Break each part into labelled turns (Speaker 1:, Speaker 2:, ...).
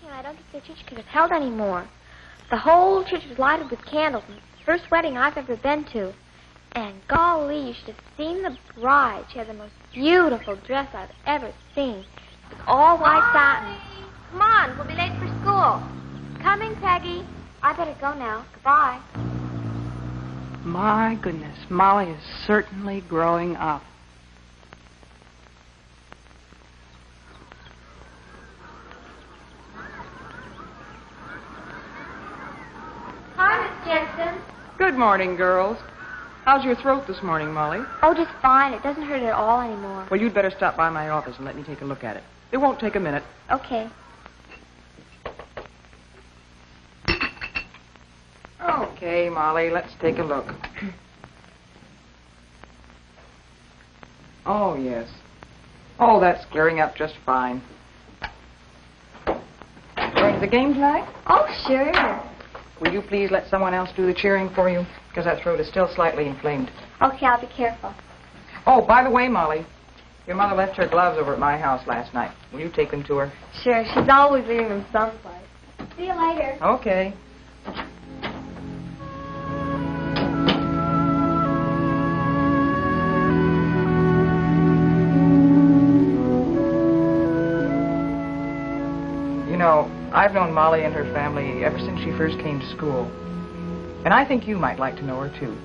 Speaker 1: and I don't think the church could have held any more. The whole church was lighted with candles. The first wedding I've ever been to. And golly, you should have seen the bride. She had the most beautiful dress I've ever seen. It was all white satin. Come on, we'll be late for school. Coming, Peggy. I better go now. Goodbye.
Speaker 2: My goodness, Molly is certainly growing up.
Speaker 1: Hi, Miss Jensen.
Speaker 2: Good morning, girls. How's your throat this morning, Molly?
Speaker 1: Oh, just fine. It doesn't hurt at all anymore.
Speaker 2: Well, you'd better stop by my office and let me take a look at it. It won't take a minute.
Speaker 1: Okay.
Speaker 2: Okay, Molly, let's take a look. Oh, yes. Oh, that's clearing up just fine. Going to the game tonight?
Speaker 1: Oh, sure.
Speaker 2: Will you please let someone else do the cheering for you? Because that throat is still slightly inflamed.
Speaker 1: Okay, I'll be careful.
Speaker 2: Oh, by the way, Molly, your mother left her gloves over at my house last night. Will you take them to her?
Speaker 1: Sure, she's always leaving them someplace. See you later.
Speaker 2: Okay. You know, I've known Molly and her family ever since she first came to school. And I think you might like to know her, too.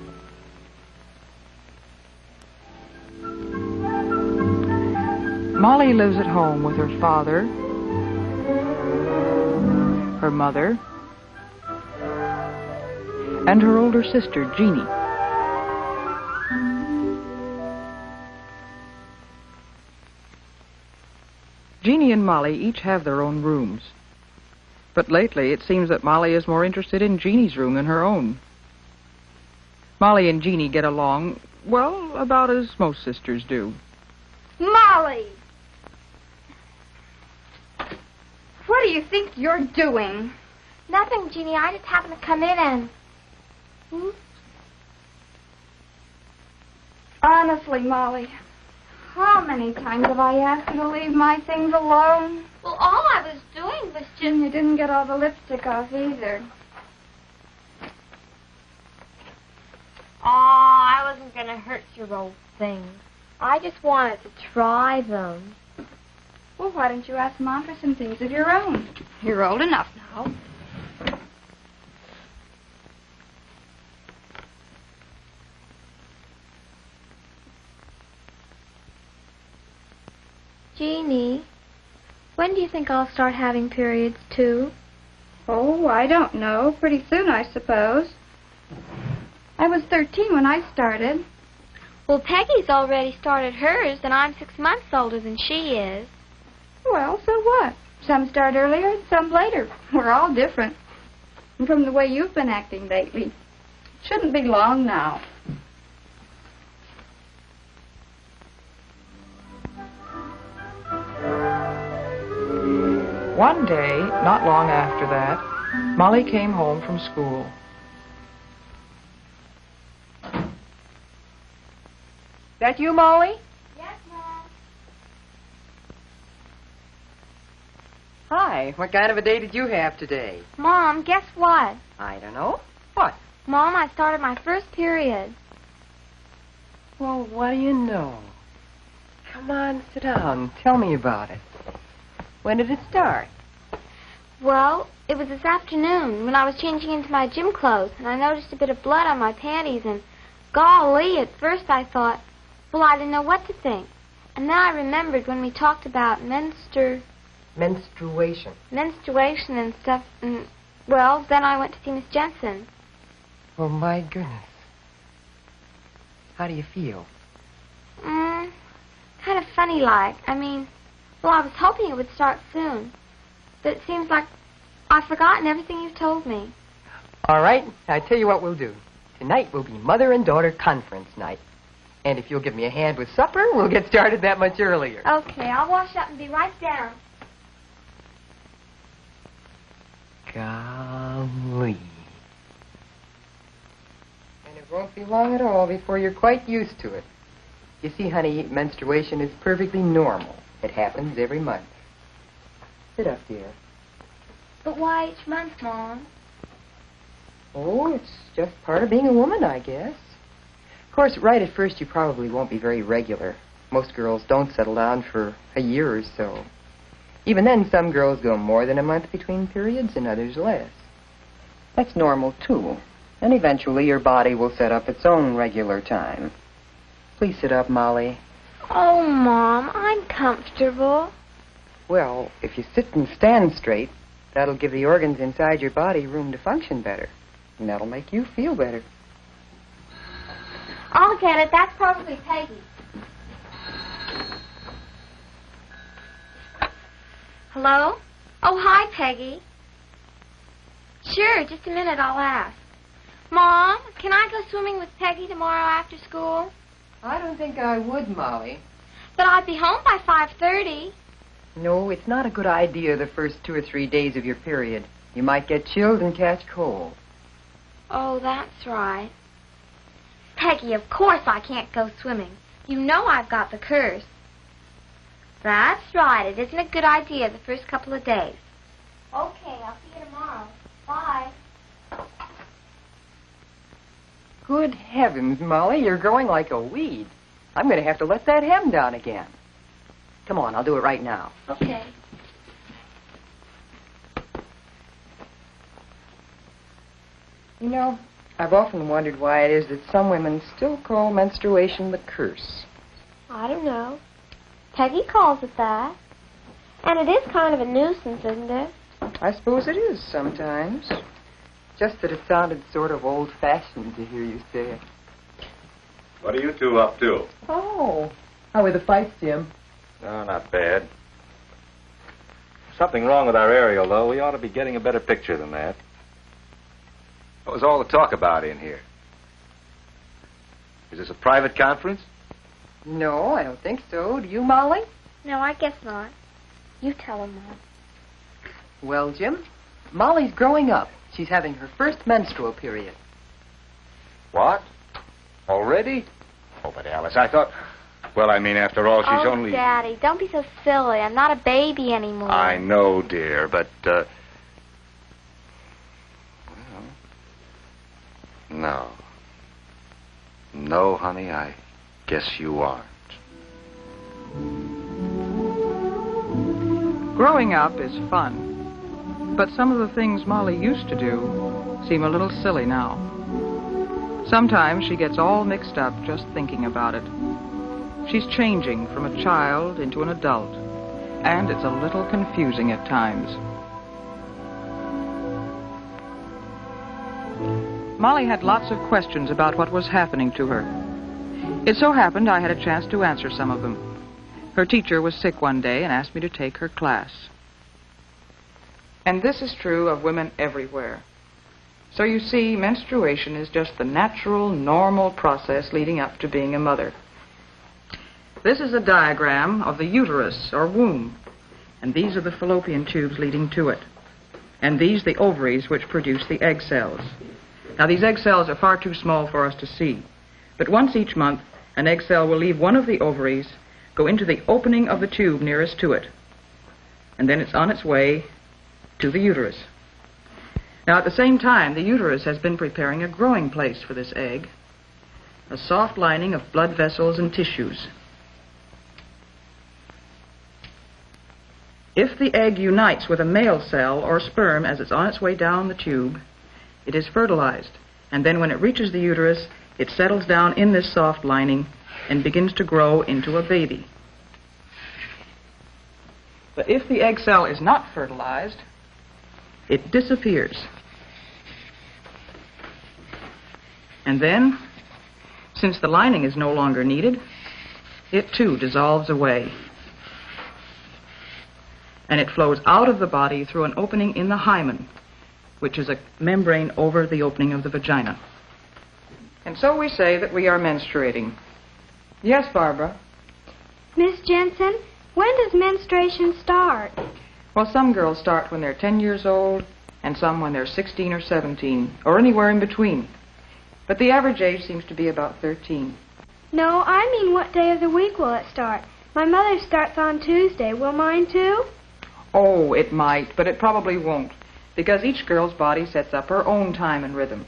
Speaker 2: Molly lives at home with her father, her mother, and her older sister, Jeannie. Jeannie and Molly each have their own rooms. But lately, it seems that Molly is more interested in Jeannie's room than her own. Molly and Jeannie get along, well, about as most sisters do.
Speaker 3: Molly! What do you think you're doing?
Speaker 1: Nothing, Jeannie. I just happened to come in and...
Speaker 3: Honestly, Molly, how many times have I asked you to leave my things alone?
Speaker 1: Well, all I was doing was just...
Speaker 3: And you didn't get all the lipstick off either.
Speaker 1: Oh, I wasn't going to hurt your old things. I just wanted to try them.
Speaker 3: Well, why don't you ask Mom for some things of your own? You're old enough now.
Speaker 1: Jeannie, when do you think I'll start having periods, too?
Speaker 3: Oh, I don't know. Pretty soon, I suppose. I was 13 when I started.
Speaker 1: Well, Peggy's already started hers, and I'm 6 months older than she is.
Speaker 3: Well, so what? Some start earlier and some later. We're all different. And from the way you've been acting lately, it shouldn't be long now.
Speaker 2: One day, not long after that, Molly came home from school. That you, Molly?
Speaker 1: Yes, Mom.
Speaker 4: Hi, what kind of a day did you have today?
Speaker 1: Mom, guess what?
Speaker 4: I don't know. What?
Speaker 1: Mom, I started my first period.
Speaker 4: Well, what do you know? Come on, sit down. Tell me about it. When did it start?
Speaker 1: Well, it was this afternoon when I was changing into my gym clothes, and I noticed a bit of blood on my panties, and golly, at first I thought, well, I didn't know what to think. And then I remembered when we talked about
Speaker 4: Menstruation.
Speaker 1: menstruation and stuff, and, well, then I went to see Miss Jensen.
Speaker 4: Oh, my goodness. How do you feel?
Speaker 1: Kind of funny-like. I mean, well, I was hoping it would start soon. But it seems like I've forgotten everything you've told me.
Speaker 4: All right, I tell you what we'll do. Tonight will be mother and daughter conference night. And if you'll give me a hand with supper, we'll get started that much earlier.
Speaker 1: Okay, I'll wash up and be right down.
Speaker 4: Golly. And it won't be long at all before you're quite used to it. You see, honey, menstruation is perfectly normal. It happens every month. Sit up, dear.
Speaker 1: But why each month, Mom?
Speaker 4: Oh, it's just part of being a woman, I guess. Of course, right at first you probably won't be very regular. Most girls don't settle down for a year or so. Even then, some girls go more than a month between periods and others less. That's normal, too. And eventually your body will set up its own regular time. Please sit up, Molly.
Speaker 1: Oh, Mom, I'm comfortable.
Speaker 4: Well, if you sit and stand straight, that'll give the organs inside your body room to function better. And that'll make you feel better.
Speaker 1: I'll get it. That's probably Peggy. Hello? Oh, hi, Peggy. Sure, just a minute, I'll ask. Mom, can I go swimming with Peggy tomorrow after school?
Speaker 4: I don't think I would, Molly.
Speaker 1: But I'd be home by 5:30.
Speaker 4: No, it's not a good idea the first 2 or 3 days of your period. You might get chilled and catch cold.
Speaker 1: Oh, that's right. Peggy, of course I can't go swimming. You know I've got the curse. That's right. It isn't a good idea the first couple of days. Okay, I'll see you tomorrow. Bye.
Speaker 4: Good heavens, Molly, you're growing like a weed. I'm going to have to let that hem down again. Come on, I'll do it right now.
Speaker 1: Okay.
Speaker 4: You know, I've often wondered why it is that some women still call menstruation the curse.
Speaker 1: I don't know. Peggy calls it that. And it is kind of a nuisance, isn't it?
Speaker 4: I suppose it is sometimes. Just that it sounded sort of old-fashioned to hear you say it.
Speaker 5: What are you two up to?
Speaker 4: Oh, how were the fights, Jim?
Speaker 5: No, not bad. Something wrong with our aerial, though. We ought to be getting a better picture than that. What was all the talk about in here? Is this a private conference?
Speaker 4: No, I don't think so. Do you, Molly?
Speaker 1: No, I guess not. You tell him, Mom.
Speaker 4: Well, Jim, Molly's growing up. She's having her first menstrual period.
Speaker 5: What? Already? Oh, but Alice, I thought... Well, I mean, after all, she's only...
Speaker 1: Daddy, don't be so silly. I'm not a baby anymore.
Speaker 5: I know, dear, but, well... No. No, honey, I guess you aren't.
Speaker 2: Growing up is fun, but some of the things Molly used to do seem a little silly now. Sometimes she gets all mixed up just thinking about it. She's changing from a child into an adult, and it's a little confusing at times. Molly had lots of questions about what was happening to her. It so happened I had a chance to answer some of them. Her teacher was sick one day and asked me to take her class. And this is true of women everywhere. So you see, menstruation is just the natural, normal process leading up to being a mother. This is a diagram of the uterus, or womb, and these are the fallopian tubes leading to it. And these the ovaries which produce the egg cells. Now, these egg cells are far too small for us to see, but once each month, an egg cell will leave one of the ovaries, go into the opening of the tube nearest to it, and then it's on its way to the uterus. Now, at the same time, the uterus has been preparing a growing place for this egg, a soft lining of blood vessels and tissues. If the egg unites with a male cell or sperm as it's on its way down the tube, it is fertilized, and then when it reaches the uterus, it settles down in this soft lining and begins to grow into a baby. But if the egg cell is not fertilized, it disappears. And then, since the lining is no longer needed, it too dissolves away. And it flows out of the body through an opening in the hymen, which is a membrane over the opening of the vagina. And so we say that we are menstruating. Yes, Barbara?
Speaker 6: Miss Jensen, when does menstruation start?
Speaker 2: Well, some girls start when they're 10 years old, and some when they're 16 or 17, or anywhere in between. But the average age seems to be about 13.
Speaker 6: No, I mean what day of the week will it start? My mother starts on Tuesday. Will mine too?
Speaker 2: Oh, it might, but it probably won't. because each girl's body sets up her own time and rhythm,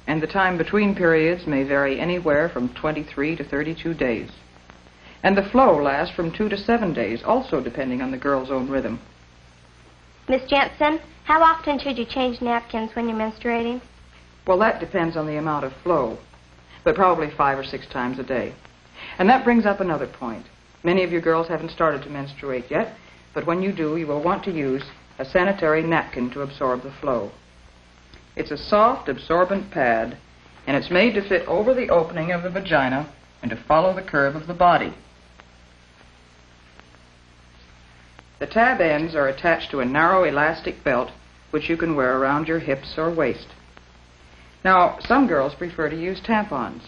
Speaker 2: and the time between periods may vary anywhere from 23 to 32 days. And the flow lasts from 2 to 7 days, also depending on the girl's own rhythm.
Speaker 1: Miss Jensen, how often should you change napkins when you're menstruating?
Speaker 2: Well, that depends on the amount of flow, but probably 5 or 6 times a day. And that brings up another point. Many of you girls haven't started to menstruate yet, but when you do, you will want to use a sanitary napkin to absorb the flow. It's a soft, absorbent pad, and it's made to fit over the opening of the vagina and to follow the curve of the body. The tab ends are attached to a narrow elastic belt which you can wear around your hips or waist. Now, some girls prefer to use tampons.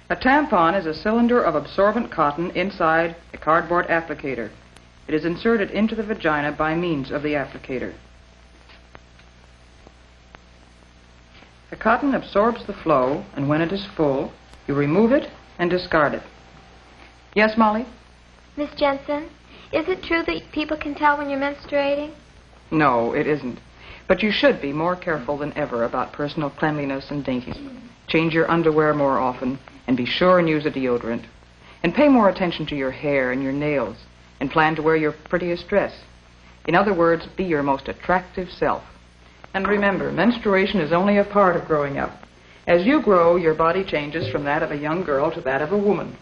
Speaker 2: A tampon is a cylinder of absorbent cotton inside a cardboard applicator. It is inserted into the vagina by means of the applicator. The cotton absorbs the flow, and when it is full, you remove it and discard it. Yes, Molly?
Speaker 1: Miss Jensen, is it true that people can tell when you're menstruating?
Speaker 2: No, it isn't. But you should be more careful than ever about personal cleanliness and daintiness. Change your underwear more often, and be sure and use a deodorant. And pay more attention to your hair and your nails, and plan to wear your prettiest dress. In other words, be your most attractive self. And remember, menstruation is only a part of growing up. As you grow, your body changes from that of a young girl to that of a woman.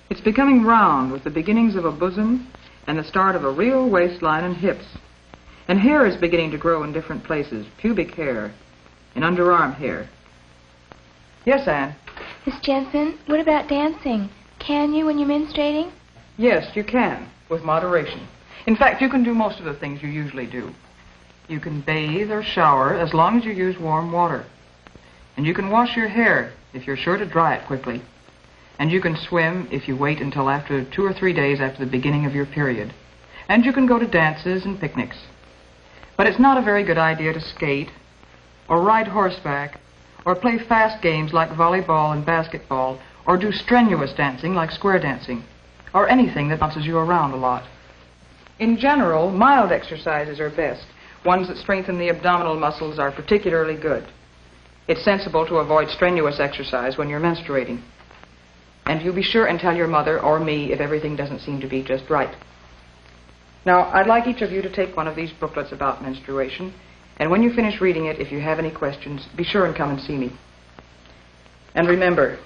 Speaker 2: It's becoming round with the beginnings of a bosom and the start of a real waistline and hips. And hair is beginning to grow in different places, pubic hair and underarm hair. Yes, Anne?
Speaker 6: Miss Jensen, what about dancing? Can you when you're menstruating?
Speaker 2: Yes, you can, with moderation. In fact, you can do most of the things you usually do. You can bathe or shower as long as you use warm water. And you can wash your hair if you're sure to dry it quickly. And you can swim if you wait until after 2 or 3 days after the beginning of your period. And you can go to dances and picnics. But it's not a very good idea to skate, or ride horseback, or play fast games like volleyball and basketball, or do strenuous dancing like square dancing, or anything that bounces you around a lot. In general, mild exercises are best. Ones that strengthen the abdominal muscles are particularly good. It's sensible to avoid strenuous exercise when you're menstruating. And you be sure and tell your mother or me if everything doesn't seem to be just right. Now, I'd like each of you to take one of these booklets about menstruation, and when you finish reading it, if you have any questions, be sure and come and see me. And remember,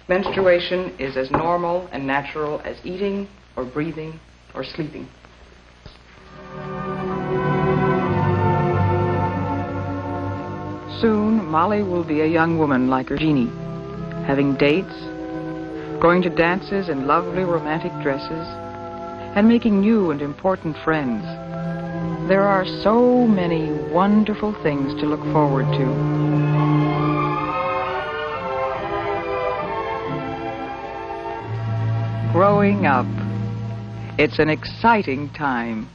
Speaker 2: menstruation is as normal and natural as eating or breathing or sleeping. Soon, Molly will be a young woman like her Jeannie, having dates, going to dances in lovely romantic dresses, and making new and important friends. There are so many wonderful things to look forward to. Growing up, it's an exciting time.